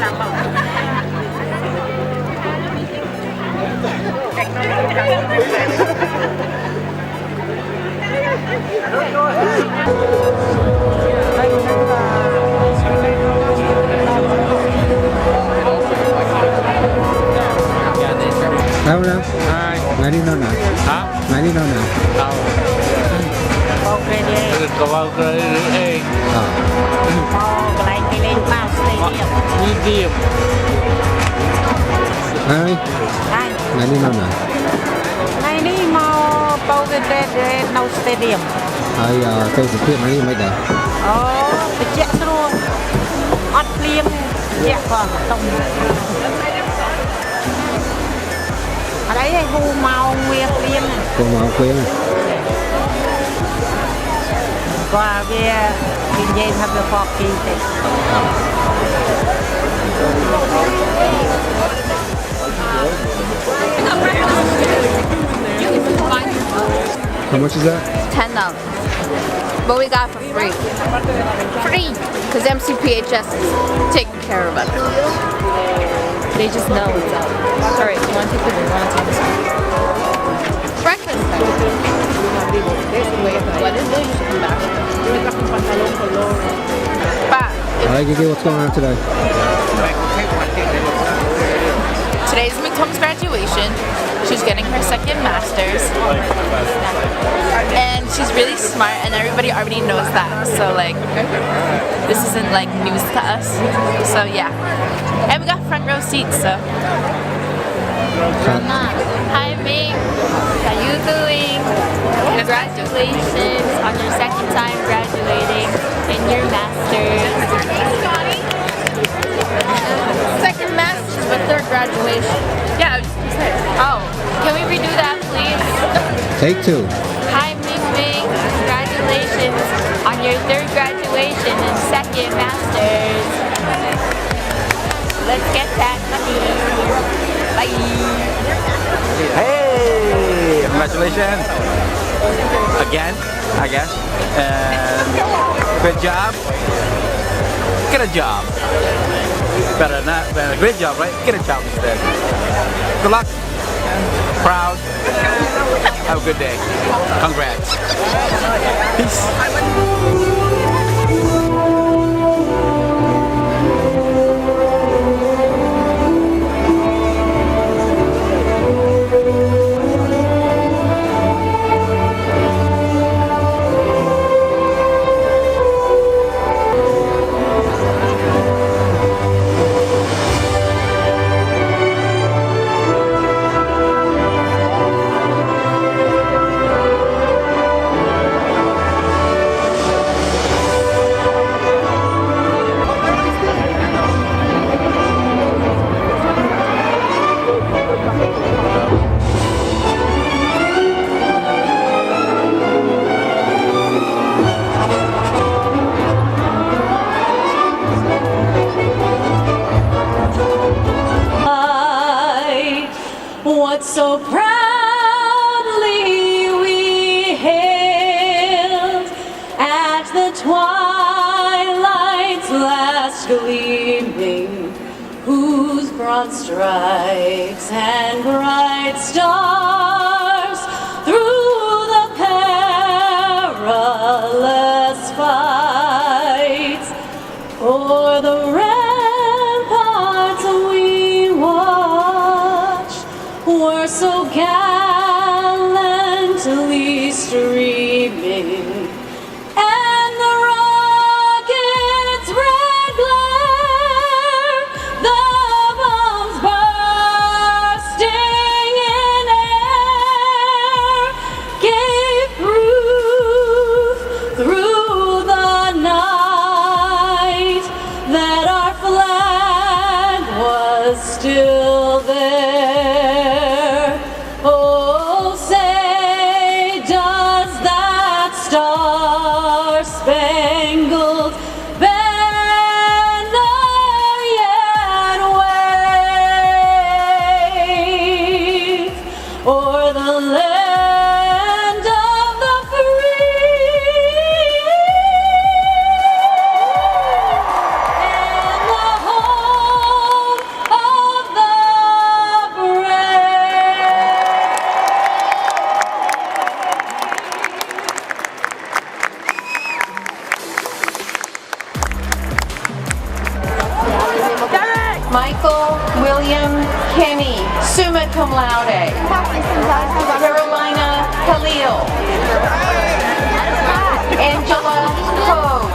Đâu đâu? Ngài đi đâu nào? Hả? Ngài đi đâu nào? Đâu? Có bao giờ đi cái lên bao Stadium. Ai? Ngài đi đâu nào? Ngày đi mau bao cái no stadium. Ai tôi sẽ khuyên mấy mấy đấy. Cái chạy luôn. Ăn liêm chạy còn tông. Ở đấy hù màu nguyên liêm. Cô màu khuyên. Qua về kinh doanh hợp được học kinh tế. How much is that? $10. But we got it for free. Free! Because MCPHS is taking care of it. They just know what's up. Alright, you want to take this? You want to take this one? Breakfast. Alright, Gigi, what's going on today? Today's McTom's graduation. She's getting her second master's. And she's really smart and everybody already knows that. So like, this isn't like news to us. So yeah. And we got front row seats, so. Hi, Ming. How you doing? Congratulations on your second time graduating in your master's. Second master's, but third graduation. Yeah. Oh, can we redo that, please? Take two. Hi, Ming Ming. Congratulations on your third graduation and second master's. Let's get that money. Bye. Hey! Congratulations! Again, I guess. And good job. Get a job. Better not, better, great job, right? Get a job instead. Good luck. Proud. Have a good day. Congrats. Peace. What so proudly we hailed at the twilight's last gleaming, whose broad stripes and bright stars through the perilous fights o'er the ramparts we watched were so gallantly streaming, and the rocket's red glare, the bombs bursting in air, gave proof through the night that our flag was still there. Oh, say, does that star-spangled banner yet wave o'er the land of the free and the home Michael William Kenny, summa cum laude. Carolina Khalil. Angela Ho.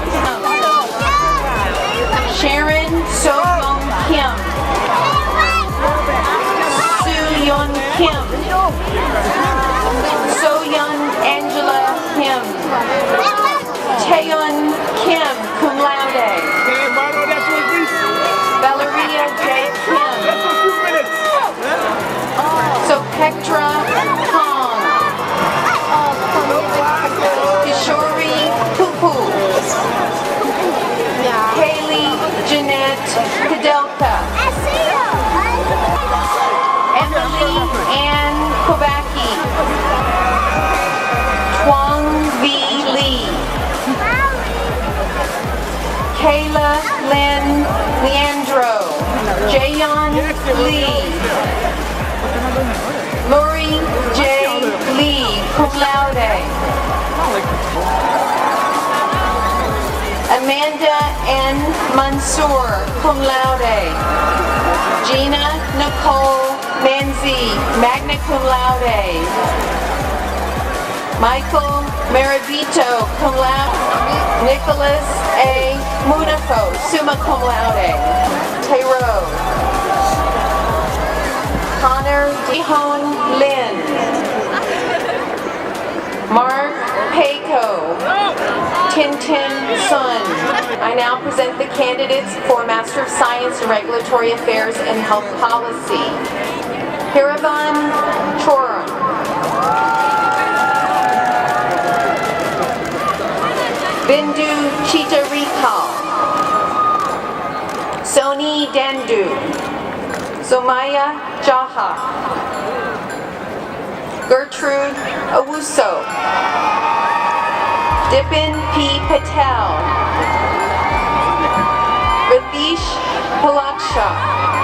Sharon So-Young Kim. Soo-Yeon Kim. So-Yeon Angela Kim. Taeyeon Kim, cum laude. Valeria J. Kim. So Petra Kong. Kishori Pupu. Kaylee Jeanette Kadelka. Emily Ann Kobaki. Twang V. Lee. Kayla Lynn Leandro. Jayon Lee. Lori J. Lee, cum laude. Amanda N. Mansour, cum laude. Gina Nicole Manzi, magna cum laude. Michael Maravito, cum laude. Nicholas A. Munafo, summa cum laude. Tayro. Connor Dehon Lin. Mark Payco. Tintin Sun. I now present the candidates for Master of Science in Regulatory Affairs and Health Policy. Hiravan Choram. Bindu Chitarikal. Soni Dendu. Somaya Jaha. Gertrude Awuso. Dipin P. Patel. Ratish Palaksha.